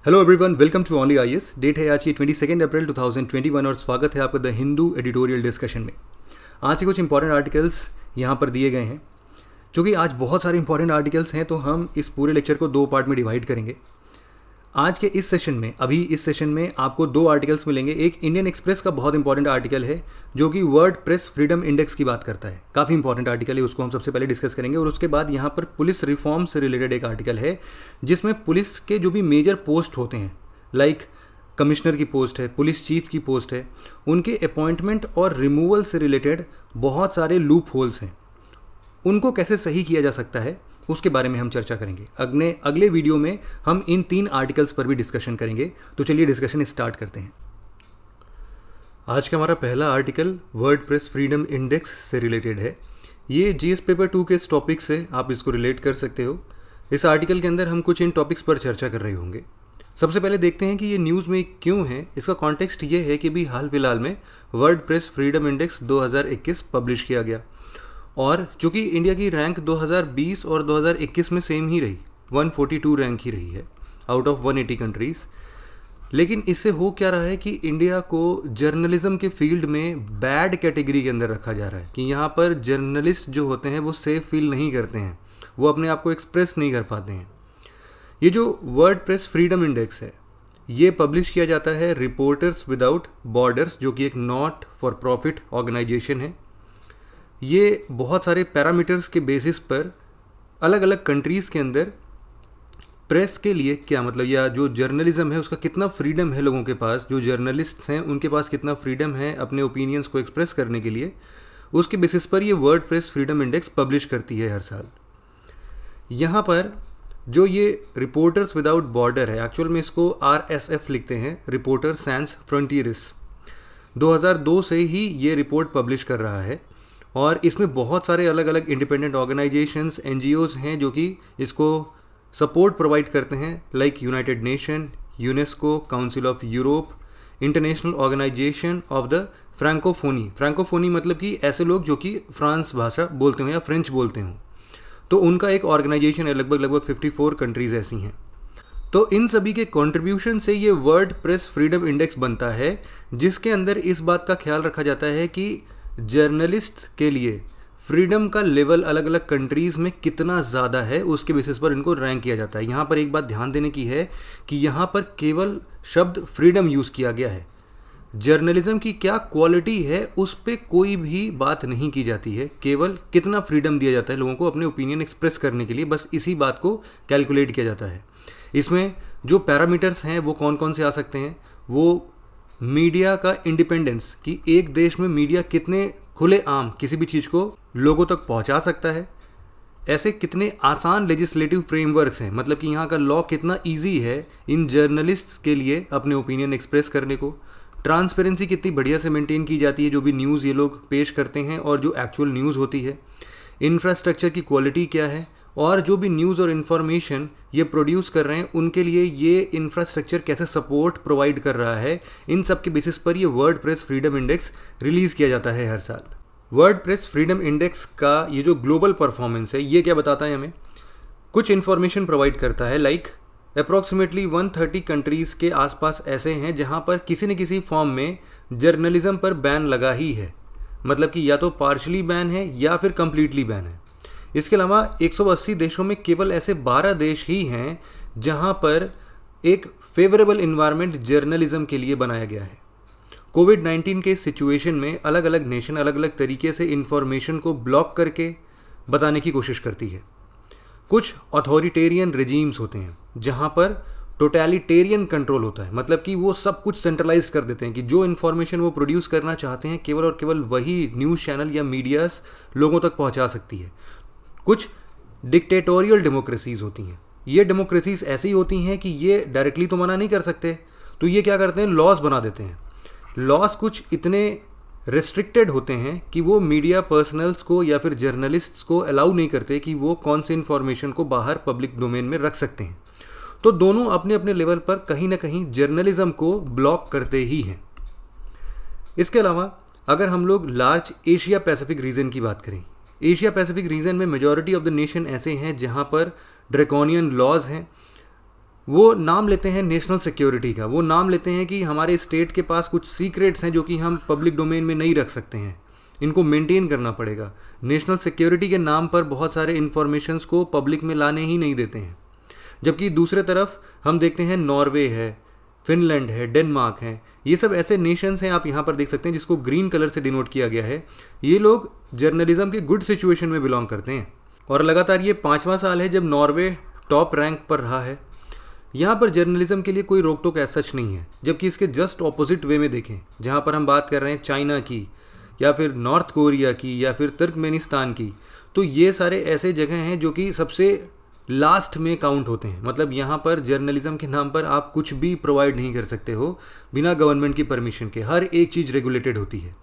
Hello everyone, welcome to only IAS. Date है आज की 22 अप्रैल 2021 और स्वागत है आपका द हिंदू एडिटोरियल डिस्कशन में। आज के कुछ इंपॉर्टेंट आर्टिकल्स यहाँ पर दिए गए हैं। चूँकि आज बहुत सारे इंपॉर्टेंट आर्टिकल्स हैं तो हम इस पूरे लेक्चर को दो पार्ट में डिवाइड करेंगे। आज के इस सेशन में इस सेशन में आपको दो आर्टिकल्स मिलेंगे। एक इंडियन एक्सप्रेस का बहुत इंपॉर्टेंट आर्टिकल है जो कि वर्डप्रेस फ्रीडम इंडेक्स की बात करता है। काफ़ी इंपॉर्टेंट आर्टिकल है, उसको हम सबसे पहले डिस्कस करेंगे। और उसके बाद यहाँ पर पुलिस रिफॉर्म से रिलेटेड एक आर्टिकल है जिसमें पुलिस के जो भी मेजर पोस्ट होते हैं, लाइक कमिश्नर की पोस्ट है, पुलिस चीफ की पोस्ट है, उनके अपॉइंटमेंट और रिमूवल से रिलेटेड बहुत सारे लूप होल्स हैं। उनको कैसे सही किया जा सकता है उसके बारे में हम चर्चा करेंगे। अगले वीडियो में हम इन तीन आर्टिकल्स पर भी डिस्कशन करेंगे। तो चलिए डिस्कशन स्टार्ट करते हैं। आज का हमारा पहला आर्टिकल वर्डप्रेस फ्रीडम इंडेक्स से रिलेटेड है। ये जीएस पेपर 2 के इस टॉपिक से आप इसको रिलेट कर सकते हो। इस आर्टिकल के अंदर हम कुछ इन टॉपिक्स पर चर्चा कर रहे होंगे। सबसे पहले देखते हैं कि ये न्यूज़ में क्यों है। इसका कॉन्टेक्स्ट ये है कि भी हाल फिलहाल में वर्डप्रेस फ्रीडम इंडेक्स 2021 पब्लिश किया गया और चूँकि इंडिया की रैंक 2020 और 2021 में सेम ही रही, 142 रैंक ही रही है आउट ऑफ 180 कंट्रीज़। लेकिन इससे हो क्या रहा है कि इंडिया को जर्नलिज्म के फील्ड में बैड कैटेगरी के अंदर रखा जा रहा है कि यहाँ पर जर्नलिस्ट जो होते हैं वो सेफ फील नहीं करते हैं, वो अपने आप को एक्सप्रेस नहीं कर पाते हैं। ये जो वर्डप्रेस फ्रीडम इंडेक्स है ये पब्लिश किया जाता है रिपोर्टर्स विदाउट बॉर्डर्स, जो कि एक नॉट फॉर प्रॉफिट ऑर्गेनाइजेशन है। ये बहुत सारे पैरामीटर्स के बेसिस पर अलग अलग कंट्रीज़ के अंदर प्रेस के लिए क्या मतलब, या जो जर्नलिज्म है उसका कितना फ्रीडम है लोगों के पास, जो जर्नलिस्ट्स हैं उनके पास कितना फ्रीडम है अपने ओपिनियंस को एक्सप्रेस करने के लिए, उसके बेसिस पर ये वर्डप्रेस फ्रीडम इंडेक्स पब्लिश करती है हर साल। यहाँ पर जो ये रिपोर्टर्स विदाउट बॉर्डर है, एक्चुअल में इसको RSF लिखते हैं, रिपोर्टर्स सैंस फ्रंटियर्स, 2002 से ही ये रिपोर्ट पब्लिश कर रहा है। और इसमें बहुत सारे अलग अलग इंडिपेंडेंट ऑर्गेनाइजेशंस, NGOs हैं जो कि इसको सपोर्ट प्रोवाइड करते हैं, like United Nation, UNESCO, council of Europe, international organisation of the Francophonie मतलब कि ऐसे लोग जो कि फ्रांस भाषा बोलते हों या फ्रेंच बोलते हों, तो उनका एक ऑर्गेनाइजेशन है। लगभग 54 कंट्रीज़ ऐसी हैं। तो इन सभी के कंट्रीब्यूशन से ये वर्डप्रेस फ्रीडम इंडेक्स बनता है, जिसके अंदर इस बात का ख्याल रखा जाता है कि जर्नलिस्ट के लिए फ्रीडम का लेवल अलग अलग कंट्रीज़ में कितना ज़्यादा है, उसके बेसिस पर इनको रैंक किया जाता है। यहाँ पर एक बात ध्यान देने की है कि यहाँ पर केवल शब्द फ्रीडम यूज़ किया गया है। जर्नलिज्म की क्या क्वालिटी है उस पर कोई भी बात नहीं की जाती है, केवल कितना फ्रीडम दिया जाता है लोगों को अपने ओपिनियन एक्सप्रेस करने के लिए, बस इसी बात को कैलकुलेट किया जाता है। इसमें जो पैरामीटर्स हैं वो कौन कौन से आ सकते हैं, वो मीडिया का इंडिपेंडेंस, कि एक देश में मीडिया कितने खुले आम किसी भी चीज़ को लोगों तक पहुंचा सकता है, ऐसे कितने आसान लेजिस्लेटिव फ्रेमवर्क्स हैं, मतलब कि यहाँ का लॉ कितना इजी है इन जर्नलिस्ट्स के लिए अपने ओपिनियन एक्सप्रेस करने को, ट्रांसपेरेंसी कितनी बढ़िया से मेंटेन की जाती है जो भी न्यूज़ ये लोग पेश करते हैं और जो एक्चुअल न्यूज़ होती है, इंफ्रास्ट्रक्चर की क्वालिटी क्या है, और जो भी न्यूज़ और इन्फॉर्मेशन ये प्रोड्यूस कर रहे हैं उनके लिए ये इंफ्रास्ट्रक्चर कैसे सपोर्ट प्रोवाइड कर रहा है, इन सब के बेसिस पर ये वर्डप्रेस फ्रीडम इंडेक्स रिलीज़ किया जाता है हर साल। वर्डप्रेस फ्रीडम इंडेक्स का ये जो ग्लोबल परफॉर्मेंस है ये क्या बताता है, हमें कुछ इन्फॉर्मेशन प्रोवाइड करता है। लाइक अप्रॉक्सीमेटली 130 कंट्रीज़ के आसपास ऐसे हैं जहाँ पर किसी न किसी फॉर्म में जर्नलिज्म पर बैन लगा ही है, मतलब कि या तो पार्शली बैन है या फिर कंप्लीटली बैन है। इसके अलावा 180 देशों में केवल ऐसे 12 देश ही हैं जहां पर एक फेवरेबल इन्वायरमेंट जर्नलिज्म के लिए बनाया गया है। कोविड-19 के सिचुएशन में अलग अलग नेशन अलग अलग तरीके से इन्फॉर्मेशन को ब्लॉक करके बताने की कोशिश करती है। कुछ अथॉरिटेरियन रेजीम्स होते हैं जहां पर टोटलिटेरियन कंट्रोल होता है, मतलब कि वो सब कुछ सेंट्रलाइज कर देते हैं कि जो इन्फॉर्मेशन वो प्रोड्यूस करना चाहते हैं केवल और केवल वही न्यूज़ चैनल या मीडियाज लोगों तक पहुंचा सकती है। कुछ डिक्टेटोरियल डेमोक्रेसीज होती हैं। ये डेमोक्रेसीज ऐसी होती हैं कि ये डायरेक्टली तो मना नहीं कर सकते, तो ये क्या करते हैं, लॉज बना देते हैं। लॉज कुछ इतने रेस्ट्रिक्टेड होते हैं कि वो मीडिया पर्सनल्स को या फिर जर्नलिस्ट्स को अलाउ नहीं करते कि वो कौन सी इन्फॉर्मेशन को बाहर पब्लिक डोमेन में रख सकते हैं। तो दोनों अपने अपने लेवल पर कहीं ना कहीं जर्नलिज्म को ब्लॉक करते ही हैं। इसके अलावा अगर हम लोग लार्ज एशिया पैसिफिक रीजन की बात करें, एशिया पैसिफिक रीजन में मेजॉरिटी ऑफ द नेशन ऐसे हैं जहां पर ड्रैकोनियन लॉज हैं, वो नाम लेते हैं नेशनल सिक्योरिटी का, वो नाम लेते हैं कि हमारे स्टेट के पास कुछ सीक्रेट्स हैं जो कि हम पब्लिक डोमेन में नहीं रख सकते हैं, इनको मेंटेन करना पड़ेगा। नेशनल सिक्योरिटी के नाम पर बहुत सारे इन्फॉर्मेशंस को पब्लिक में लाने ही नहीं देते हैं। जबकि दूसरे तरफ हम देखते हैं नॉर्वे है, फिनलैंड है, डेनमार्क है, ये सब ऐसे नेशंस हैं, आप यहाँ पर देख सकते हैं जिसको ग्रीन कलर से डिनोट किया गया है। ये लोग जर्नलिज्म के गुड सिचुएशन में बिलोंग करते हैं और लगातार ये 5वां साल है जब नॉर्वे टॉप रैंक पर रहा है। यहाँ पर जर्नलिज्म के लिए कोई रोक टोक ऐसा सच नहीं है। जबकि इसके जस्ट ऑपोजिट वे में देखें, जहाँ पर हम बात कर रहे हैं चाइना की या फिर नॉर्थ कोरिया की या फिर तुर्कमेनिस्तान की, तो ये सारे ऐसे जगह हैं जो कि सबसे लास्ट में काउंट होते हैं। मतलब यहाँ पर जर्नलिज्म के नाम पर आप कुछ भी प्रोवाइड नहीं कर सकते हो बिना गवर्नमेंट की परमिशन के, हर एक चीज़ रेगुलेटेड होती है।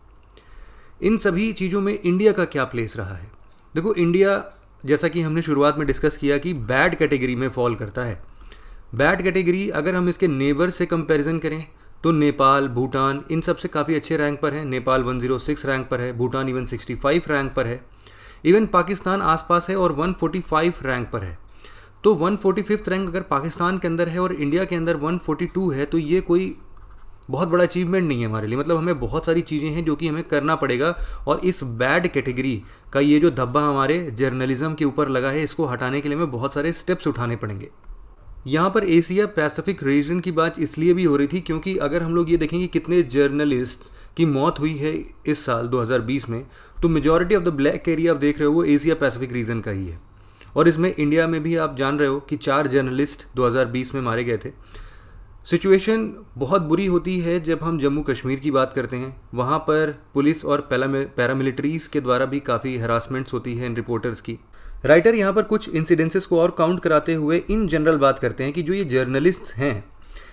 इन सभी चीज़ों में इंडिया का क्या प्लेस रहा है? देखो, इंडिया जैसा कि हमने शुरुआत में डिस्कस किया कि बैड कैटेगरी में फॉल करता है। बैड कैटेगरी अगर हम इसके नेबर से कंपैरिजन करें तो नेपाल, भूटान इन सब से काफ़ी अच्छे रैंक पर है। नेपाल 106 रैंक पर है, भूटान इवन 65 रैंक पर है, इवन पाकिस्तान आसपास है और 145 रैंक पर है। तो 145th रैंक अगर पाकिस्तान के अंदर है और इंडिया के अंदर 142 है, तो ये कोई बहुत बड़ा अचीवमेंट नहीं है हमारे लिए। मतलब हमें बहुत सारी चीज़ें हैं जो कि हमें करना पड़ेगा और इस बैड कैटेगरी का ये जो धब्बा हमारे जर्नलिज्म के ऊपर लगा है, इसको हटाने के लिए हमें बहुत सारे स्टेप्स उठाने पड़ेंगे। यहाँ पर एशिया पैसिफिक रीजन की बात इसलिए भी हो रही थी क्योंकि अगर हम लोग ये देखेंगे कितने जर्नलिस्ट की मौत हुई है इस साल 2020 में, तो majority of the black area आप देख रहे हो वो एशिया पैसिफिक रीजन का ही है। और इसमें इंडिया में भी आप जान रहे हो कि 4 जर्नलिस्ट 2020 में मारे गए थे। सिचुएशन बहुत बुरी होती है जब हम जम्मू कश्मीर की बात करते हैं। वहाँ पर पुलिस और पैरामिलिट्रीज़ के द्वारा भी काफ़ी हरासमेंट्स होती है इन रिपोर्टर्स की। राइटर यहाँ पर कुछ इंसिडेंसेस को और काउंट कराते हुए इन जनरल बात करते हैं कि जो ये जर्नलिस्ट हैं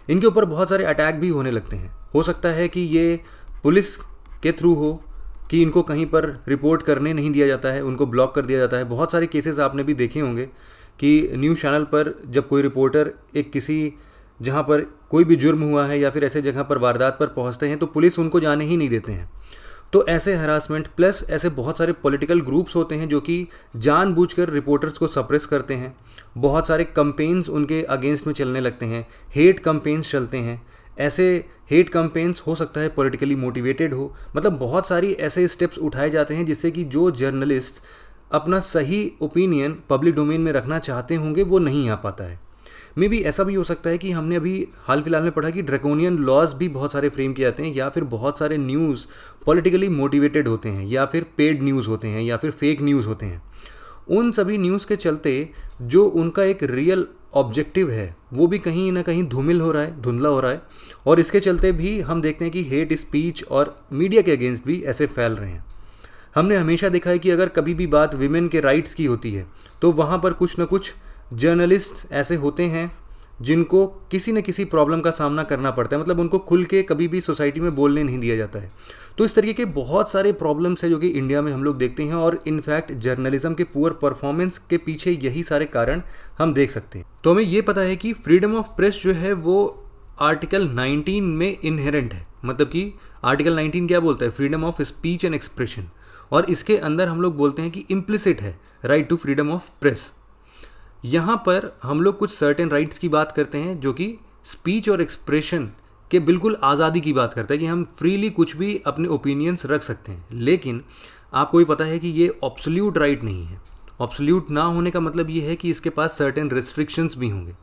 इनके ऊपर बहुत सारे अटैक भी होने लगते हैं। हो सकता है कि ये पुलिस के थ्रू हो कि इनको कहीं पर रिपोर्ट करने नहीं दिया जाता है, उनको ब्लॉक कर दिया जाता है। बहुत सारे केसेस आपने भी देखे होंगे कि न्यूज़ चैनल पर जब कोई रिपोर्टर एक किसी जहाँ पर कोई भी जुर्म हुआ है या फिर ऐसे जगह पर वारदात पर पहुँचते हैं तो पुलिस उनको जाने ही नहीं देते हैं। तो ऐसे हरासमेंट प्लस ऐसे बहुत सारे पॉलिटिकल ग्रुप्स होते हैं जो कि जानबूझकर रिपोर्टर्स को सप्रेस करते हैं। बहुत सारे कंपेन्स उनके अगेंस्ट में चलने लगते हैं, हेट कंपेन्स चलते हैं। ऐसे हेट कंपेन्स हो सकता है पॉलिटिकली मोटिवेटेड हो। मतलब बहुत सारी ऐसे स्टेप्स उठाए जाते हैं जिससे कि जो जर्नलिस्ट अपना सही ओपिनियन पब्लिक डोमेन में रखना चाहते होंगे वो नहीं आ पाता है। मे बी ऐसा भी हो सकता है कि हमने अभी हाल फिलहाल में पढ़ा कि ड्रैकोनियन लॉज भी बहुत सारे फ्रेम किए जाते हैं, या फिर बहुत सारे न्यूज़ पॉलिटिकली मोटिवेटेड होते हैं, या फिर पेड न्यूज़ होते हैं, या फिर फेक न्यूज़ होते हैं। उन सभी न्यूज़ के चलते जो उनका एक रियल ऑब्जेक्टिव है वो भी कहीं ना कहीं धूमिल हो रहा है, धुंधला हो रहा है। और इसके चलते भी हम देखते हैं कि हेट स्पीच और मीडिया के अगेंस्ट भी ऐसे फैल रहे हैं। हमने हमेशा देखा है कि अगर कभी भी बात विमेन के राइट्स की होती है तो वहाँ पर कुछ ना कुछ जर्नलिस्ट ऐसे होते हैं जिनको किसी न किसी प्रॉब्लम का सामना करना पड़ता है। मतलब उनको खुल के कभी भी सोसाइटी में बोलने नहीं दिया जाता है। तो इस तरीके के बहुत सारे प्रॉब्लम्स हैं जो कि इंडिया में हम लोग देखते हैं और इनफैक्ट जर्नलिज्म के पुअर परफॉर्मेंस के पीछे यही सारे कारण हम देख सकते हैं। तो हमें ये पता है कि फ्रीडम ऑफ प्रेस जो है वो आर्टिकल 19 में इनहेरेंट है। मतलब कि आर्टिकल 19 क्या बोलता है? Freedom of speech and expression. और इसके अंदर हम लोग बोलते हैं कि इम्प्लिसिट है right to freedom of press. यहाँ पर हम लोग कुछ सर्टेन राइट्स की बात करते हैं जो कि स्पीच और एक्सप्रेशन के बिल्कुल आज़ादी की बात करता है कि हम फ्रीली कुछ भी अपने ओपिनियंस रख सकते हैं। लेकिन आपको भी पता है कि ये ऑब्सोल्यूट राइट नहीं है। ऑब्सोल्यूट ना होने का मतलब ये है कि इसके पास सर्टेन रिस्ट्रिक्शंस भी होंगे।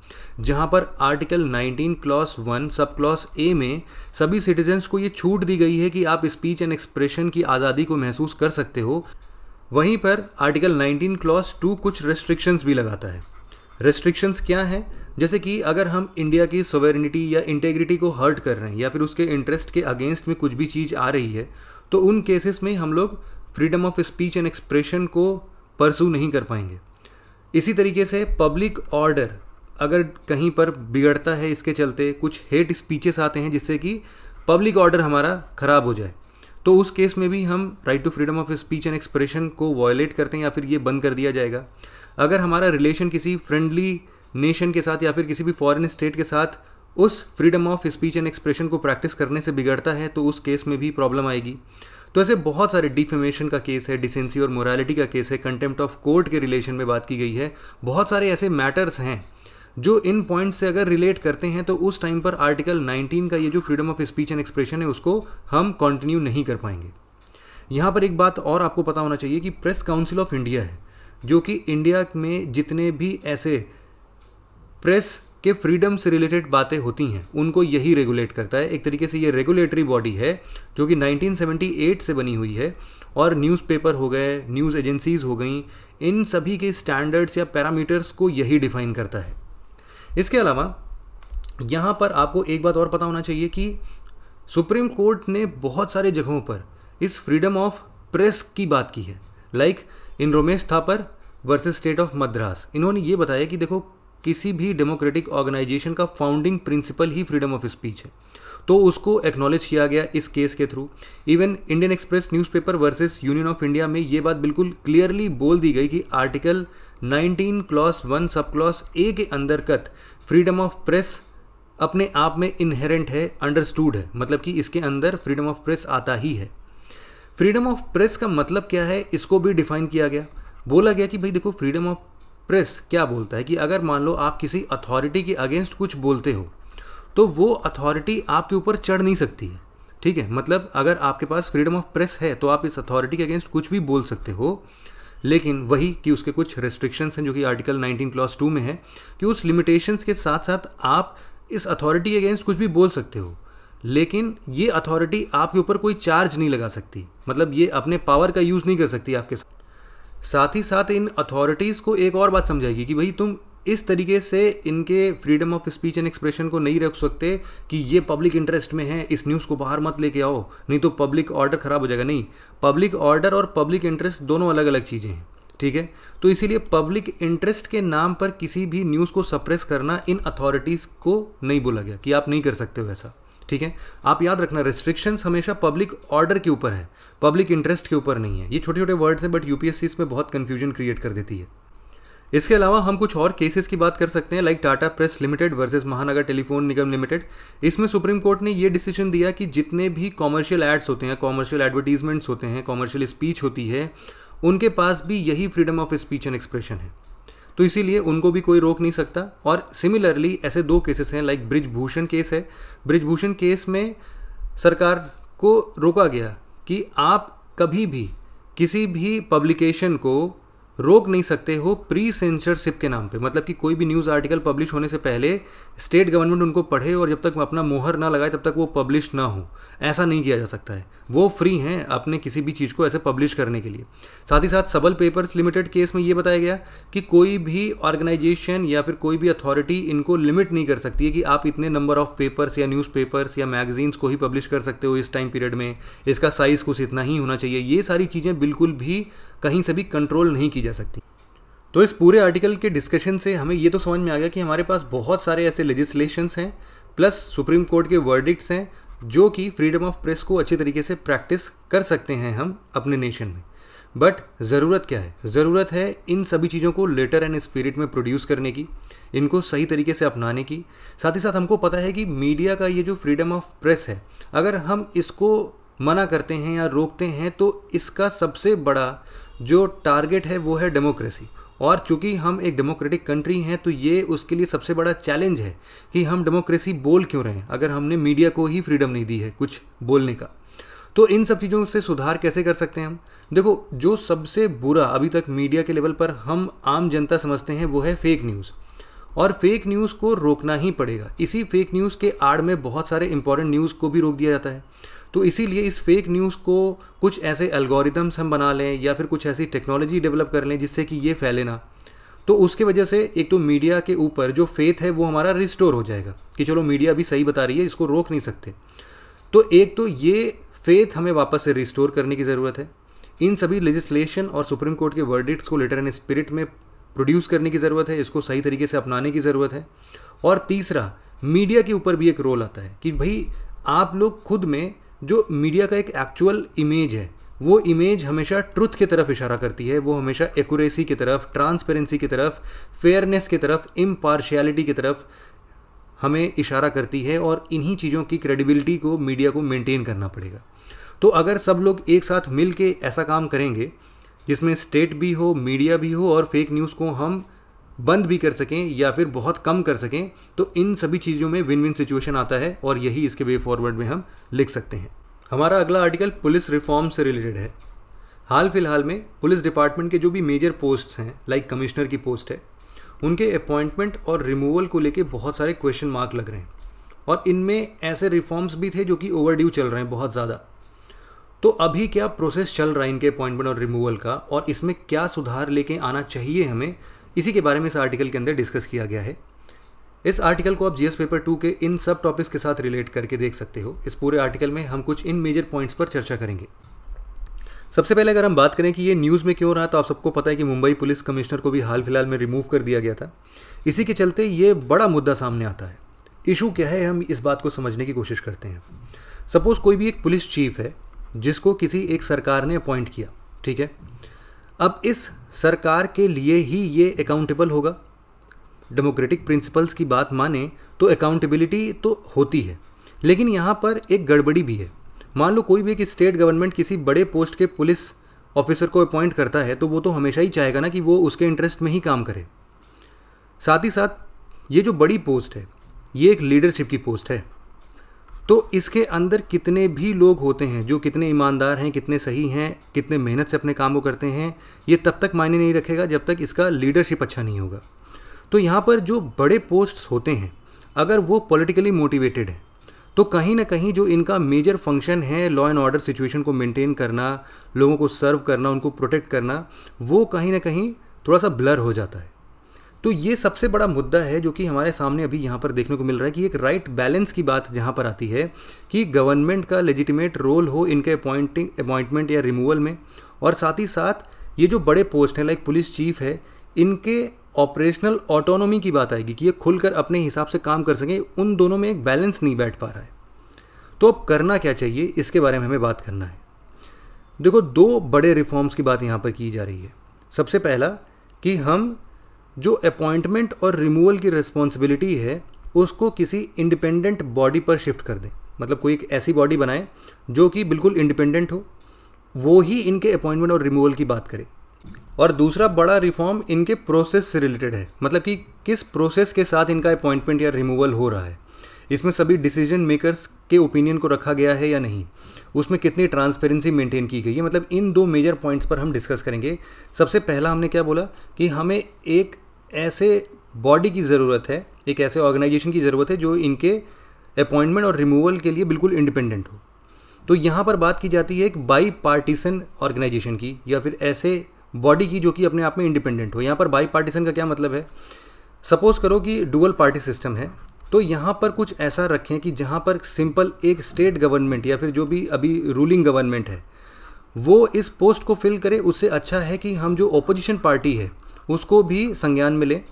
जहाँ पर article 19 clause 1 sub clause A में सभी सिटीजन्स को ये छूट दी गई है कि आप स्पीच एंड एक्सप्रेशन की आज़ादी को महसूस कर सकते हो। वहीं पर आर्टिकल 19 क्लॉज 2 कुछ रेस्ट्रिक्शंस भी लगाता है। रेस्ट्रिक्शंस क्या हैं? जैसे कि अगर हम इंडिया की सोवेरेनिटी या इंटेग्रिटी को हर्ट कर रहे हैं या फिर उसके इंटरेस्ट के अगेंस्ट में कुछ भी चीज़ आ रही है तो उन केसेस में हम लोग freedom of speech and expression को परसू नहीं कर पाएंगे। इसी तरीके से पब्लिक ऑर्डर अगर कहीं पर बिगड़ता है, इसके चलते कुछ हेट स्पीचेस आते हैं जिससे कि पब्लिक ऑर्डर हमारा ख़राब हो जाए, तो उस केस में भी हम right to freedom of speech and expression को वायलेट करते हैं या फिर ये बंद कर दिया जाएगा। अगर हमारा रिलेशन किसी फ्रेंडली नेशन के साथ या फिर किसी भी फॉरेन स्टेट के साथ उस freedom of speech and expression को प्रैक्टिस करने से बिगड़ता है तो उस केस में भी प्रॉब्लम आएगी। तो ऐसे बहुत सारे डिफेमेशन का केस है, डिसेंसी और मोरालिटी का केस है, कंटेम्प्ट ऑफ कोर्ट के रिलेशन में बात की गई है। बहुत सारे ऐसे मैटर्स हैं जो इन पॉइंट से अगर रिलेट करते हैं तो उस टाइम पर आर्टिकल 19 का ये जो freedom of speech and expression है उसको हम कंटिन्यू नहीं कर पाएंगे। यहाँ पर एक बात और आपको पता होना चाहिए कि प्रेस काउंसिल ऑफ इंडिया है जो कि इंडिया में जितने भी ऐसे प्रेस के फ्रीडम से रिलेटेड बातें होती हैं उनको यही रेगुलेट करता है। एक तरीके से ये रेगुलेटरी बॉडी है जो कि 1978 से बनी हुई है और न्यूज़पेपर हो गए, न्यूज़ एजेंसीज़ हो गई, इन सभी के स्टैंडर्ड्स या पैरामीटर्स को यही डिफाइन करता है। इसके अलावा यहाँ पर आपको एक बात और पता होना चाहिए कि सुप्रीम कोर्ट ने बहुत सारे जगहों पर इस फ्रीडम ऑफ प्रेस की बात की है। Like in Romesh Thapar versus state of Madras, इन्होंने ये बताया कि देखो किसी भी डेमोक्रेटिक ऑर्गेनाइजेशन का फाउंडिंग प्रिंसिपल ही फ्रीडम ऑफ स्पीच है, तो उसको एक्नॉलेज किया गया इस केस के through. Even Indian Express newspaper versus Union of India में ये बात बिल्कुल क्लियरली बोल दी गई कि article 19 clause 1 sub clause A के अंतर्गत फ्रीडम ऑफ प्रेस अपने आप में इनहेरेंट है, अंडरस्टूड है, मतलब कि इसके अंदर फ्रीडम ऑफ प्रेस आता ही है। फ्रीडम ऑफ प्रेस का मतलब क्या है इसको भी डिफाइन किया गया। बोला गया कि भाई देखो फ्रीडम ऑफ प्रेस क्या बोलता है कि अगर मान लो आप किसी अथॉरिटी के अगेंस्ट कुछ बोलते हो तो वो अथॉरिटी आपके ऊपर चढ़ नहीं सकती है, ठीक है। मतलब अगर आपके पास फ्रीडम ऑफ प्रेस है तो आप इस अथॉरिटी के अगेंस्ट कुछ भी बोल सकते हो, लेकिन वही कि उसके कुछ रेस्ट्रिक्शंस हैं जो कि आर्टिकल 19 क्लॉज 2 में है कि उस लिमिटेशंस के साथ साथ आप इस अथॉरिटी के अगेंस्ट कुछ भी बोल सकते हो, लेकिन ये अथॉरिटी आपके ऊपर कोई चार्ज नहीं लगा सकती, मतलब ये अपने पावर का यूज़ नहीं कर सकती आपके साथ ही साथ इन अथॉरिटीज़ को एक और बात समझाएगी कि भाई तुम इस तरीके से इनके freedom of speech and expression को नहीं रख सकते कि ये पब्लिक इंटरेस्ट में है, इस न्यूज़ को बाहर मत लेके आओ नहीं तो पब्लिक ऑर्डर ख़राब हो जाएगा। नहीं, पब्लिक ऑर्डर और पब्लिक इंटरेस्ट दोनों अलग अलग चीज़ें हैं, ठीक है। तो इसीलिए पब्लिक इंटरेस्ट के नाम पर किसी भी न्यूज़ को सप्रेस करना इन अथॉरिटीज़ को नहीं बोला गया कि आप नहीं कर सकते हो ऐसा, ठीक है। आप याद रखना रेस्ट्रिक्शंस हमेशा पब्लिक ऑर्डर के ऊपर है, पब्लिक इंटरेस्ट के ऊपर नहीं है। ये छोटे छोटे वर्ड्स हैं बट यूपीएससी इसमें बहुत कंफ्यूजन क्रिएट कर देती है। इसके अलावा हम कुछ और केसेस की बात कर सकते हैं, like Tata press limited versus महानगर टेलीफोन निगम लिमिटेड। इसमें सुप्रीम कोर्ट ने ये डिसीजन दिया कि जितने भी कॉमर्शियल एड्स होते हैं, कॉमर्शियल एडवर्टीजमेंट्स होते हैं, कॉमर्शियल स्पीच होती है, उनके पास भी यही freedom of speech and expression है, तो इसीलिए उनको भी कोई रोक नहीं सकता। और सिमिलरली ऐसे दो केसेस हैं, लाइक ब्रिजभूषण केस है। ब्रिजभूषण केस में सरकार को रोका गया कि आप कभी भी किसी भी पब्लिकेशन को रोक नहीं सकते हो प्री सेंसरशिप के नाम पे, मतलब कि कोई भी न्यूज़ आर्टिकल पब्लिश होने से पहले स्टेट गवर्नमेंट उनको पढ़े और जब तक अपना मोहर ना लगाए तब तक वो पब्लिश ना हो, ऐसा नहीं किया जा सकता है। वो फ्री हैं अपने किसी भी चीज़ को ऐसे पब्लिश करने के लिए। साथ ही साथ सबल पेपर्स लिमिटेड केस में ये बताया गया कि कोई भी ऑर्गेनाइजेशन या फिर कोई भी अथॉरिटी इनको लिमिट नहीं कर सकती है कि आप इतने नंबर ऑफ पेपर्स या न्यूज़पेपर्स या मैगजीन्स को ही पब्लिश कर सकते हो इस टाइम पीरियड में, इसका साइज़ कुछ इतना ही होना चाहिए। ये सारी चीज़ें बिल्कुल भी कहीं से भी कंट्रोल नहीं की जा सकती। तो इस पूरे आर्टिकल के डिस्कशन से हमें ये तो समझ में आ गया कि हमारे पास बहुत सारे ऐसे लेजिस्लेशंस हैं प्लस सुप्रीम कोर्ट के वर्डिक्ट्स हैं जो कि फ्रीडम ऑफ प्रेस को अच्छी तरीके से प्रैक्टिस कर सकते हैं हम अपने नेशन में। बट ज़रूरत क्या है? ज़रूरत है इन सभी चीज़ों को लेटर एंड स्पिरिट में प्रोड्यूस करने की, इनको सही तरीके से अपनाने की। साथ ही साथ हमको पता है कि मीडिया का ये जो फ्रीडम ऑफ प्रेस है, अगर हम इसको मना करते हैं या रोकते हैं तो इसका सबसे बड़ा जो टारगेट है वो है डेमोक्रेसी। और चूंकि हम एक डेमोक्रेटिक कंट्री हैं तो ये उसके लिए सबसे बड़ा चैलेंज है कि हम डेमोक्रेसी बोल क्यों रहे हैं अगर हमने मीडिया को ही फ्रीडम नहीं दी है कुछ बोलने का। तो इन सब चीज़ों से सुधार कैसे कर सकते हैं हम? देखो, जो सबसे बुरा अभी तक मीडिया के लेवल पर हम आम जनता समझते हैं वो है फेक न्यूज़, और फेक न्यूज़ को रोकना ही पड़ेगा। इसी फेक न्यूज़ के आड़ में बहुत सारे इंपॉर्टेंट न्यूज़ को भी रोक दिया जाता है। तो इसीलिए इस फेक न्यूज़ को कुछ ऐसे एल्गोरिदम्स हम बना लें या फिर कुछ ऐसी टेक्नोलॉजी डेवलप कर लें जिससे कि ये फैले ना, तो उसके वजह से एक तो मीडिया के ऊपर जो फेथ है वो हमारा रिस्टोर हो जाएगा कि चलो मीडिया भी सही बता रही है, इसको रोक नहीं सकते। तो एक तो ये फेथ हमें वापस से रिस्टोर करने की ज़रूरत है। इन सभी लेजिस्लेशन और सुप्रीम कोर्ट के वर्डिक्ट्स को लेटर एंड स्पिरिट में प्रोड्यूस करने की ज़रूरत है, इसको सही तरीके से अपनाने की ज़रूरत है। और तीसरा, मीडिया के ऊपर भी एक रोल आता है कि भाई आप लोग खुद में जो मीडिया का एक एक्चुअल इमेज है वो इमेज हमेशा ट्रुथ की तरफ इशारा करती है, वो हमेशा एक्यूरेसी की तरफ, ट्रांसपेरेंसी की तरफ, फेयरनेस की तरफ, इम्पार्शियलिटी की तरफ हमें इशारा करती है। और इन्हीं चीज़ों की क्रेडिबिलिटी को मीडिया को मेंटेन करना पड़ेगा। तो अगर सब लोग एक साथ मिल के ऐसा काम करेंगे जिसमें स्टेट भी हो, मीडिया भी हो और फेक न्यूज़ को हम बंद भी कर सकें या फिर बहुत कम कर सकें, तो इन सभी चीज़ों में विन विन सिचुएशन आता है और यही इसके वे फॉरवर्ड में हम लिख सकते हैं। हमारा अगला आर्टिकल पुलिस रिफॉर्म से रिलेटेड है। हाल फिलहाल में पुलिस डिपार्टमेंट के जो भी मेजर पोस्ट्स हैं, लाइक कमिश्नर की पोस्ट है, उनके अपॉइंटमेंट और रिमूवल को लेके बहुत सारे क्वेश्चन मार्क लग रहे हैं और इनमें ऐसे रिफॉर्म्स भी थे जो कि ओवरड्यू चल रहे हैं बहुत ज़्यादा। तो अभी क्या प्रोसेस चल रहा है इनके अपॉइंटमेंट और रिमूवल का और इसमें क्या सुधार लेके आना चाहिए हमें, इसी के बारे में इस आर्टिकल के अंदर डिस्कस किया गया है। इस आर्टिकल को आप जीएस पेपर 2 के इन सब टॉपिक्स के साथ रिलेट करके देख सकते हो। इस पूरे आर्टिकल में हम कुछ इन मेजर पॉइंट्स पर चर्चा करेंगे। सबसे पहले अगर हम बात करें कि ये न्यूज़ में क्यों रहा, तो आप सबको पता है कि मुंबई पुलिस कमिश्नर को भी हाल फिलहाल में रिमूव कर दिया गया था। इसी के चलते ये बड़ा मुद्दा सामने आता है। इशू क्या है, हम इस बात को समझने की कोशिश करते हैं। सपोज़ कोई भी एक पुलिस चीफ है जिसको किसी एक सरकार ने अपॉइंट किया, ठीक है। अब इस सरकार के लिए ही ये अकाउंटेबल होगा। डेमोक्रेटिक प्रिंसिपल्स की बात माने तो अकाउंटेबिलिटी तो होती है, लेकिन यहाँ पर एक गड़बड़ी भी है। मान लो कोई भी एक स्टेट गवर्नमेंट किसी बड़े पोस्ट के पुलिस ऑफिसर को अपॉइंट करता है, तो वो तो हमेशा ही चाहेगा ना कि वो उसके इंटरेस्ट में ही काम करे। साथ ही साथ ये जो बड़ी पोस्ट है, ये एक लीडरशिप की पोस्ट है, तो इसके अंदर कितने भी लोग होते हैं जो कितने ईमानदार हैं, कितने सही हैं, कितने मेहनत से अपने काम को करते हैं, ये तब तक मायने नहीं रखेगा जब तक इसका लीडरशिप अच्छा नहीं होगा। तो यहाँ पर जो बड़े पोस्ट्स होते हैं, अगर वो पॉलिटिकली मोटिवेटेड है, तो कहीं ना कहीं जो इनका मेजर फंक्शन है लॉ एंड ऑर्डर सिचुएशन को मेंटेन करना, लोगों को सर्व करना, उनको प्रोटेक्ट करना, वो कहीं ना कहीं थोड़ा सा ब्लर हो जाता है। तो ये सबसे बड़ा मुद्दा है जो कि हमारे सामने अभी यहाँ पर देखने को मिल रहा है कि एक राइट बैलेंस की बात जहाँ पर आती है कि गवर्नमेंट का लेजिटिमेट रोल हो इनके अपॉइंटमेंट या रिमूवल में, और साथ ही साथ ये जो बड़े पोस्ट हैं लाइक पुलिस चीफ है, इनके ऑपरेशनल ऑटोनॉमी की बात आएगी कि ये खुलकर अपने हिसाब से काम कर सकें। उन दोनों में एक बैलेंस नहीं बैठ पा रहा है। तो अब करना क्या चाहिए, इसके बारे में हमें बात करना है। देखो, दो बड़े रिफॉर्म्स की बात यहाँ पर की जा रही है। सबसे पहला कि हम जो अपॉइंटमेंट और रिमूवल की रिस्पॉन्सिबिलिटी है उसको किसी इंडिपेंडेंट बॉडी पर शिफ्ट कर दें। मतलब कोई एक ऐसी बॉडी बनाए जो कि बिल्कुल इंडिपेंडेंट हो, वो ही इनके अपॉइंटमेंट और रिमूवल की बात करे। और दूसरा बड़ा रिफॉर्म इनके प्रोसेस से रिलेटेड है, मतलब कि किस प्रोसेस के साथ इनका अपॉइंटमेंट या रिमूवल हो रहा है, इसमें सभी डिसीजन मेकर्स के ओपिनियन को रखा गया है या नहीं, उसमें कितनी ट्रांसपेरेंसी मेंटेन की गई है। मतलब इन दो मेजर पॉइंट्स पर हम डिस्कस करेंगे। सबसे पहला हमने क्या बोला कि हमें एक ऐसे बॉडी की ज़रूरत है, एक ऐसे ऑर्गेनाइजेशन की ज़रूरत है जो इनके अपॉइंटमेंट और रिमूवल के लिए बिल्कुल इंडिपेंडेंट हो। तो यहाँ पर बात की जाती है एक बाई पार्टीसन ऑर्गेनाइजेशन की या फिर ऐसे बॉडी की जो कि अपने आप में इंडिपेंडेंट हो। यहाँ पर बाई पार्टीसन का क्या मतलब है, सपोज़ करो कि डुअल पार्टी सिस्टम है, तो यहाँ पर कुछ ऐसा रखें कि जहाँ पर सिंपल एक स्टेट गवर्नमेंट या फिर जो भी अभी रूलिंग गवर्नमेंट है वो इस पोस्ट को फिल करे। उससे अच्छा है कि हम जो ओपोजिशन पार्टी है उसको भी संज्ञान में लें,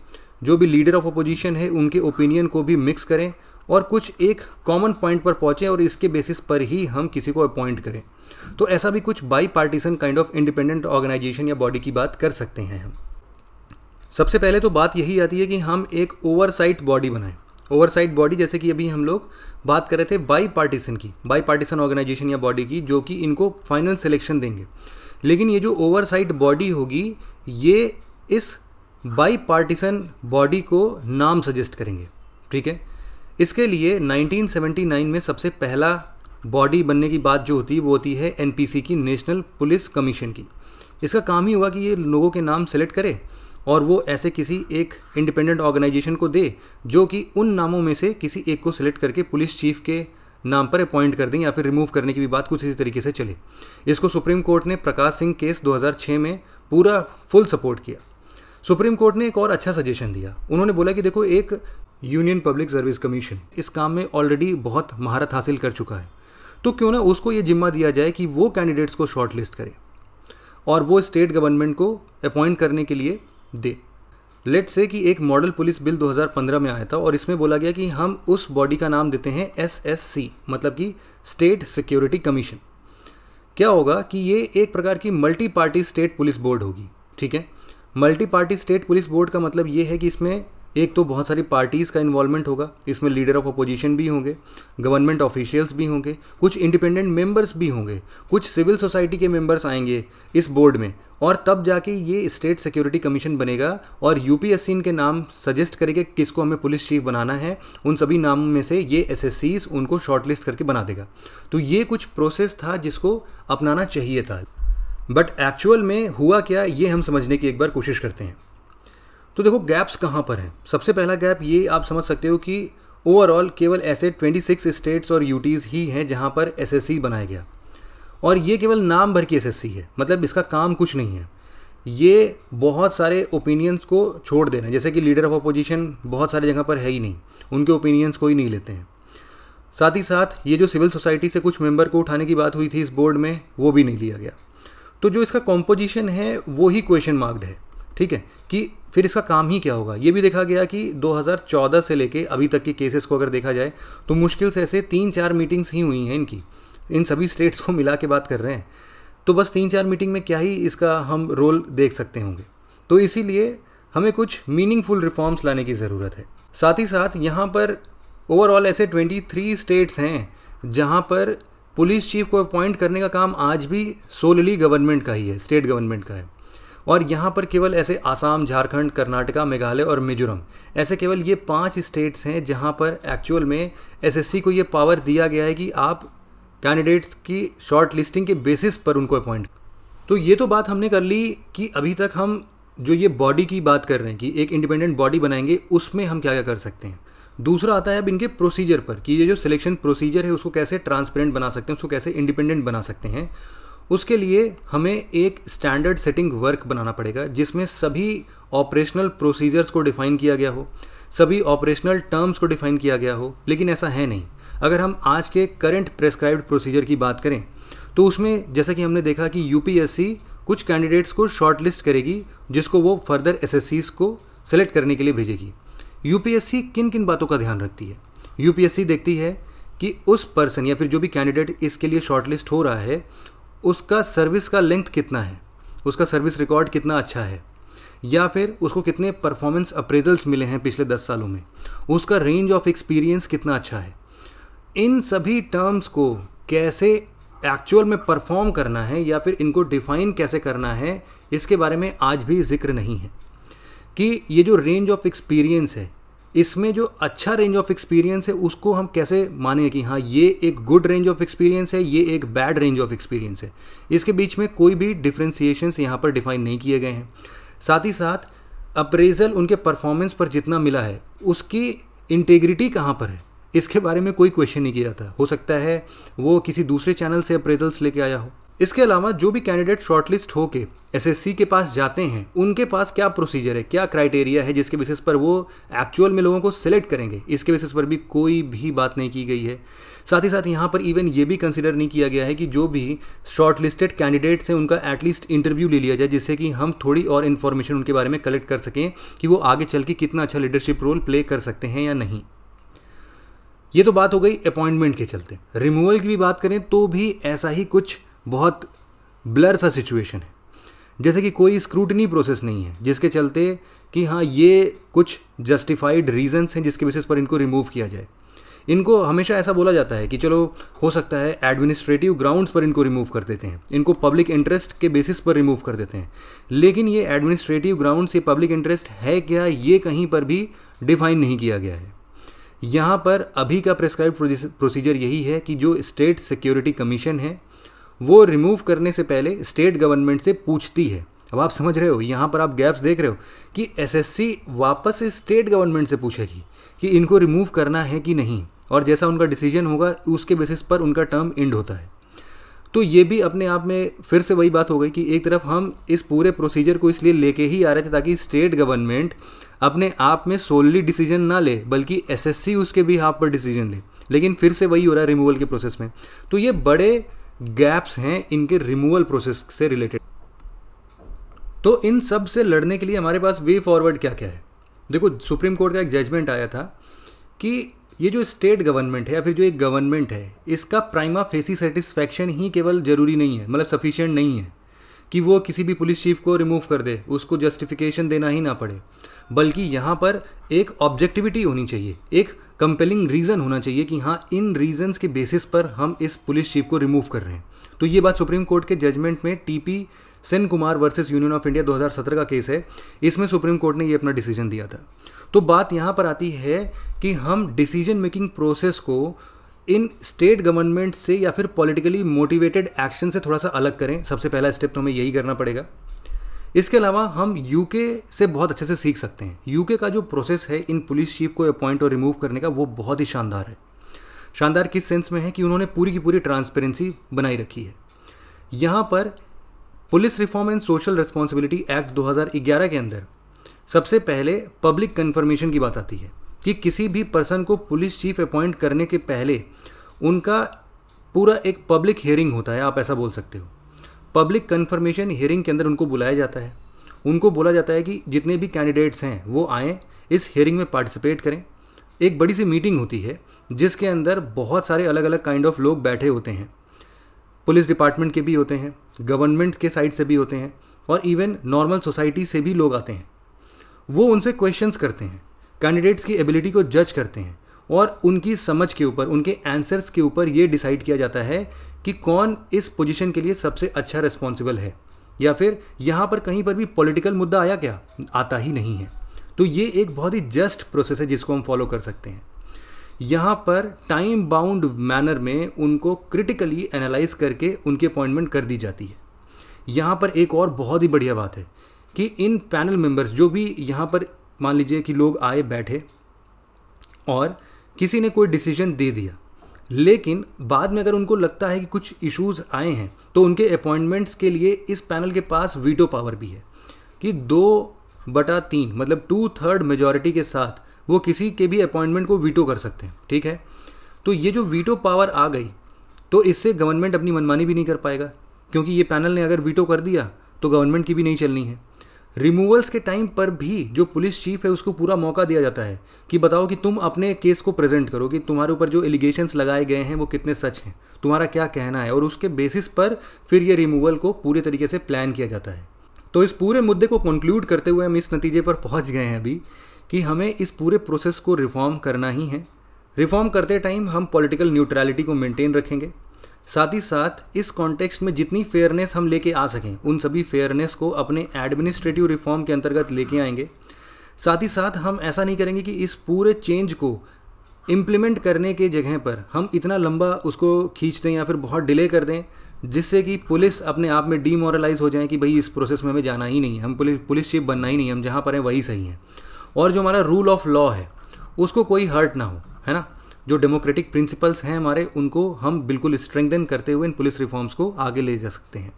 जो भी लीडर ऑफ अपोजिशन है उनके ओपिनियन को भी मिक्स करें और कुछ एक कॉमन पॉइंट पर पहुँचें और इसके बेसिस पर ही हम किसी को अपॉइंट करें। तो ऐसा भी कुछ bipartisan kind of independent organisation या बॉडी की बात कर सकते हैं हम। सबसे पहले तो बात यही आती है कि हम एक ओवरसाइट बॉडी बनाएं। ओवरसाइट बॉडी, जैसे कि अभी हम लोग बात कर रहे थे बाई पार्टीसन की, बाई पार्टीसन ऑर्गेनाइजेशन या बॉडी की, जो कि इनको फाइनल सिलेक्शन देंगे। लेकिन ये जो ओवरसाइट बॉडी होगी ये इस बाई पार्टीसन बॉडी को नाम सजेस्ट करेंगे, ठीक है। इसके लिए 1979 में सबसे पहला बॉडी बनने की बात जो होती है वो होती है एनपीसी की, नेशनल पुलिस कमीशन की। इसका काम ही होगा कि ये लोगों के नाम सेलेक्ट करे और वो ऐसे किसी एक इंडिपेंडेंट ऑर्गेनाइजेशन को दे जो कि उन नामों में से किसी एक को सिलेक्ट करके पुलिस चीफ के नाम पर अपॉइंट कर दें या फिर रिमूव करने की भी बात कुछ इसी तरीके से चले। इसको सुप्रीम कोर्ट ने प्रकाश सिंह केस 2006 में पूरा फुल सपोर्ट किया। सुप्रीम कोर्ट ने एक और अच्छा सजेशन दिया। उन्होंने बोला कि देखो, एक यूनियन पब्लिक सर्विस कमीशन इस काम में ऑलरेडी बहुत महारत हासिल कर चुका है, तो क्यों ना उसको ये जिम्मा दिया जाए कि वो कैंडिडेट्स को शॉर्ट लिस्ट करे और वो स्टेट गवर्नमेंट को अपॉइंट करने के लिए दे। लेट से कि एक मॉडल पुलिस बिल 2015 में आया था और इसमें बोला गया कि हम उस बॉडी का नाम देते हैं SSC, मतलब कि स्टेट सिक्योरिटी कमीशन। क्या होगा कि ये एक प्रकार की multi party state police board होगी, ठीक है। Multi party state police board का मतलब ये है कि इसमें एक तो बहुत सारी पार्टीज़ का इन्वॉल्वमेंट होगा, इसमें लीडर ऑफ अपोजिशन भी होंगे, गवर्नमेंट ऑफिशियल्स भी होंगे, कुछ इंडिपेंडेंट मेंबर्स भी होंगे, कुछ सिविल सोसाइटी के मेंबर्स आएंगे इस बोर्ड में, और तब जाके ये स्टेट सिक्योरिटी कमीशन बनेगा और यूपीएससी इनके नाम सजेस्ट करेगा किसको हमें पुलिस चीफ बनाना है। उन सभी नामों में से ये एसएससीज उनको शॉर्टलिस्ट करके बना देगा। तो ये कुछ प्रोसेस था जिसको अपनाना चाहिए था, बट एक्चुअल में हुआ क्या ये हम समझने की एक बार कोशिश करते हैं। तो देखो गैप्स कहाँ पर हैं। सबसे पहला गैप ये आप समझ सकते हो कि ओवरऑल केवल ऐसे 26 स्टेट्स और यूटीज़ ही हैं जहाँ पर एसएससी बनाया गया, और ये केवल नाम भर की एसएससी है, मतलब इसका काम कुछ नहीं है। ये बहुत सारे ओपिनियंस को छोड़ देना, जैसे कि लीडर ऑफ अपोजिशन बहुत सारी जगह पर है ही नहीं, उनके ओपिनियंस कोई नहीं लेते हैं। साथ ही साथ ये जो सिविल सोसाइटी से कुछ मेंबर को उठाने की बात हुई थी इस बोर्ड में, वो भी नहीं लिया गया। तो जो इसका कॉम्पोजिशन है वो ही क्वेश्चन मार्क्ड है, ठीक है, कि फिर इसका काम ही क्या होगा। ये भी देखा गया कि 2014 से लेके अभी तक के केसेस को अगर देखा जाए तो मुश्किल से ऐसे 3-4 मीटिंग्स ही हुई हैं इनकी, इन सभी स्टेट्स को मिला के बात कर रहे हैं, तो बस 3-4 मीटिंग में क्या ही इसका हम रोल देख सकते होंगे। तो इसीलिए हमें कुछ मीनिंगफुल रिफॉर्म्स लाने की ज़रूरत है। साथ ही साथ यहाँ पर ओवरऑल ऐसे 23 स्टेट्स हैं जहाँ पर पुलिस चीफ को अपॉइंट करने का काम आज भी सोलली गवर्नमेंट का ही है, स्टेट गवर्नमेंट का है। और यहाँ पर केवल ऐसे आसाम, झारखंड, कर्नाटका, मेघालय और मिजोरम, ऐसे केवल ये 5 स्टेट्स हैं जहाँ पर एक्चुअल में एसएससी को ये पावर दिया गया है कि आप कैंडिडेट्स की शॉर्ट लिस्टिंग के बेसिस पर उनको अपॉइंट। तो ये तो बात हमने कर ली कि अभी तक हम जो ये बॉडी की बात कर रहे हैं कि एक इंडिपेंडेंट बॉडी बनाएंगे, उसमें हम क्या क्या कर सकते हैं। दूसरा आता है अब इनके प्रोसीजर पर कि ये जो सिलेक्शन प्रोसीजर है उसको कैसे ट्रांसपेरेंट बना सकते हैं, उसको कैसे इंडिपेंडेंट बना सकते हैं। उसके लिए हमें एक स्टैंडर्ड सेटिंग वर्क बनाना पड़ेगा जिसमें सभी ऑपरेशनल प्रोसीजर्स को डिफ़ाइन किया गया हो, सभी ऑपरेशनल टर्म्स को डिफ़ाइन किया गया हो। लेकिन ऐसा है नहीं। अगर हम आज के करंट प्रेस्क्राइब्ड प्रोसीजर की बात करें तो उसमें जैसा कि हमने देखा कि यूपीएससी कुछ कैंडिडेट्स को शॉर्टलिस्ट करेगी जिसको वो फर्दर एसएससीज को सेलेक्ट करने के लिए भेजेगी। यूपीएससी किन किन बातों का ध्यान रखती है? यूपीएससी देखती है कि उस पर्सन या फिर जो भी कैंडिडेट इसके लिए शॉर्टलिस्ट हो रहा है उसका सर्विस का लेंथ कितना है, उसका सर्विस रिकॉर्ड कितना अच्छा है, या फिर उसको कितने परफॉर्मेंस अप्रेजल्स मिले हैं पिछले 10 सालों में, उसका रेंज ऑफ एक्सपीरियंस कितना अच्छा है। इन सभी टर्म्स को कैसे एक्चुअल में परफॉर्म करना है या फिर इनको डिफ़ाइन कैसे करना है, इसके बारे में आज भी जिक्र नहीं है। कि ये जो रेंज ऑफ एक्सपीरियंस है, इसमें जो अच्छा रेंज ऑफ एक्सपीरियंस है उसको हम कैसे मानें कि हाँ ये एक गुड रेंज ऑफ एक्सपीरियंस है, ये एक बैड रेंज ऑफ एक्सपीरियंस है। इसके बीच में कोई भी डिफ्रेंसिएशंस यहाँ पर डिफाइन नहीं किए गए हैं। साथ ही साथ अप्रेजल उनके परफॉर्मेंस पर जितना मिला है उसकी इंटेग्रिटी कहाँ पर है, इसके बारे में कोई क्वेश्चन नहीं किया जाता। हो सकता है वो किसी दूसरे चैनल से अप्रेजल्स लेके आया हो। इसके अलावा जो भी कैंडिडेट शॉर्टलिस्ट होके एसएससी के पास जाते हैं उनके पास क्या प्रोसीजर है, क्या क्राइटेरिया है जिसके बेसिस पर वो एक्चुअल में लोगों को सिलेक्ट करेंगे, इसके बेसिस पर भी कोई भी बात नहीं की गई है। साथ ही साथ यहाँ पर इवन ये भी कंसिडर नहीं किया गया है कि जो भी शॉर्टलिस्टेड कैंडिडेट्स हैं उनका एटलीस्ट इंटरव्यू ले लिया जाए, जिससे कि हम थोड़ी और इन्फॉर्मेशन उनके बारे में कलेक्ट कर सकें कि वो आगे चल के कितना अच्छा लीडरशिप रोल प्ले कर सकते हैं या नहीं। ये तो बात हो गई अपॉइंटमेंट के चलते। रिमूवल की भी बात करें तो भी ऐसा ही कुछ बहुत ब्लर सा सिचुएशन है, जैसे कि कोई स्क्रूटनी प्रोसेस नहीं है जिसके चलते कि हाँ ये कुछ जस्टिफाइड रीजंस हैं जिसके बेसिस पर इनको रिमूव किया जाए। इनको हमेशा ऐसा बोला जाता है कि चलो हो सकता है एडमिनिस्ट्रेटिव ग्राउंड्स पर इनको रिमूव कर देते हैं, इनको पब्लिक इंटरेस्ट के बेसिस पर रिमूव कर देते हैं, लेकिन ये एडमिनिस्ट्रेटिव ग्राउंड्स, ये पब्लिक इंटरेस्ट है क्या, ये कहीं पर भी डिफाइन नहीं किया गया है। यहाँ पर अभी का प्रेस्क्राइब प्रोसीजर यही है कि जो स्टेट सिक्योरिटी कमीशन है वो रिमूव करने से पहले स्टेट गवर्नमेंट से पूछती है। अब आप समझ रहे हो, यहाँ पर आप गैप्स देख रहे हो कि एसएससी वापस से स्टेट गवर्नमेंट से पूछेगी कि इनको रिमूव करना है कि नहीं, और जैसा उनका डिसीजन होगा उसके बेसिस पर उनका टर्म एंड होता है। तो ये भी अपने आप में फिर से वही बात हो गई कि एक तरफ हम इस पूरे प्रोसीजर को इसलिए लेके ही आ रहे थे ताकि स्टेट गवर्नमेंट अपने आप में सोलली डिसीजन ना ले, बल्कि एसएससी उसके भी हाथ पर डिसीजन ले, लेकिन फिर से वही हो रहा है रिमूवल के प्रोसेस में। तो ये बड़े गैप्स हैं इनके रिमूवल प्रोसेस से रिलेटेड। तो इन सब से लड़ने के लिए हमारे पास वे फॉरवर्ड क्या क्या है। देखो, सुप्रीम कोर्ट का एक जजमेंट आया था कि ये जो स्टेट गवर्नमेंट है या फिर जो एक गवर्नमेंट है, इसका प्राइमा फेसी सेटिस्फैक्शन ही केवल ज़रूरी नहीं है, मतलब सफिशिएंट नहीं है कि वो किसी भी पुलिस चीफ को रिमूव कर दे, उसको जस्टिफिकेशन देना ही ना पड़े, बल्कि यहाँ पर एक ऑब्जेक्टिविटी होनी चाहिए, एक कंपेलिंग रीज़न होना चाहिए कि हाँ इन रीजंस के बेसिस पर हम इस पुलिस चीफ को रिमूव कर रहे हैं। तो ये बात सुप्रीम कोर्ट के जजमेंट में TP Sen Kumar versus Union of India 2017 का केस है, इसमें सुप्रीम कोर्ट ने ये अपना डिसीजन दिया था। तो बात यहाँ पर आती है कि हम डिसीजन मेकिंग प्रोसेस को इन स्टेट गवर्नमेंट से या फिर पॉलिटिकली मोटिवेटेड एक्शन से थोड़ा सा अलग करें। सबसे पहला स्टेप तो हमें यही करना पड़ेगा। इसके अलावा हम यूके से बहुत अच्छे से सीख सकते हैं। यूके का जो प्रोसेस है इन पुलिस चीफ को अपॉइंट और रिमूव करने का, वो बहुत ही शानदार है। शानदार किस सेंस में है कि उन्होंने पूरी की पूरी ट्रांसपेरेंसी बनाई रखी है। यहाँ पर police reform and social responsibility act 2011 के अंदर सबसे पहले पब्लिक कन्फर्मेशन की बात आती है कि किसी भी पर्सन को पुलिस चीफ अपॉइंट करने के पहले उनका पूरा एक पब्लिक हियरिंग होता है, आप ऐसा बोल सकते हो। पब्लिक कन्फर्मेशन हियरिंग के अंदर उनको बुलाया जाता है, उनको बोला जाता है कि जितने भी कैंडिडेट्स हैं वो आएँ, इस हियरिंग में पार्टिसिपेट करें। एक बड़ी सी मीटिंग होती है जिसके अंदर बहुत सारे अलग अलग काइंड ऑफ लोग बैठे होते हैं। पुलिस डिपार्टमेंट के भी होते हैं, गवर्नमेंट के साइड से भी होते हैं और इवन नॉर्मल सोसाइटी से भी लोग आते हैं। वो उनसे क्वेश्चंस करते हैं, कैंडिडेट्स की एबिलिटी को जज करते हैं और उनकी समझ के ऊपर, उनके आंसर्स के ऊपर ये डिसाइड किया जाता है कि कौन इस पोजीशन के लिए सबसे अच्छा रिस्पॉन्सिबल है, या फिर यहाँ पर कहीं पर भी पॉलिटिकल मुद्दा आया क्या, आता ही नहीं है। तो ये एक बहुत ही जस्ट प्रोसेस है जिसको हम फॉलो कर सकते हैं। यहाँ पर टाइम बाउंड मैनर में उनको क्रिटिकली एनालाइज करके उनकी अपॉइंटमेंट कर दी जाती है। यहाँ पर एक और बहुत ही बढ़िया बात है कि इन पैनल मेंबर्स जो भी यहाँ पर, मान लीजिए कि लोग आए बैठे और किसी ने कोई डिसीजन दे दिया, लेकिन बाद में अगर उनको लगता है कि कुछ इश्यूज आए हैं तो उनके अपॉइंटमेंट्स के लिए इस पैनल के पास वीटो पावर भी है कि 2/3 मतलब 2/3 मेजॉरिटी के साथ वो किसी के भी अपॉइंटमेंट को वीटो कर सकते हैं। ठीक है, तो ये जो वीटो पावर आ गई तो इससे गवर्नमेंट अपनी मनमानी भी नहीं कर पाएगा, क्योंकि ये पैनल ने अगर वीटो कर दिया तो गवर्नमेंट की भी नहीं चलनी है। रिमूवल्स के टाइम पर भी जो पुलिस चीफ है उसको पूरा मौका दिया जाता है कि बताओ कि तुम अपने केस को प्रेजेंट करो कि तुम्हारे ऊपर जो एलिगेशंस लगाए गए हैं वो कितने सच हैं, तुम्हारा क्या कहना है, और उसके बेसिस पर फिर ये रिमूवल को पूरे तरीके से प्लान किया जाता है। तो इस पूरे मुद्दे को कंक्लूड करते हुए हम इस नतीजे पर पहुंच गए हैं अभी कि हमें इस पूरे प्रोसेस को रिफॉर्म करना ही है। रिफॉर्म करते टाइम हम पॉलिटिकल न्यूट्रलिटी को मेंटेन रखेंगे, साथ ही साथ इस कॉन्टेक्स्ट में जितनी फेयरनेस हम लेके आ सकें उन सभी फेयरनेस को अपने एडमिनिस्ट्रेटिव रिफॉर्म के अंतर्गत लेके आएंगे। साथ ही साथ हम ऐसा नहीं करेंगे कि इस पूरे चेंज को इम्प्लीमेंट करने के जगह पर हम इतना लंबा उसको खींच दें या फिर बहुत डिले कर दें जिससे कि पुलिस अपने आप में डीमोरलाइज हो जाए कि भाई इस प्रोसेस में हमें जाना ही नहीं है, हम पुलिस चीफ बनना ही नहीं, हम जहाँ पर हैं वही सही है, और जो हमारा रूल ऑफ लॉ है उसको कोई हर्ट ना हो, है ना। जो डेमोक्रेटिक प्रिंसिपल्स हैं हमारे, उनको हम बिल्कुल स्ट्रेंथन करते हुए इन पुलिस रिफॉर्म्स को आगे ले जा सकते हैं।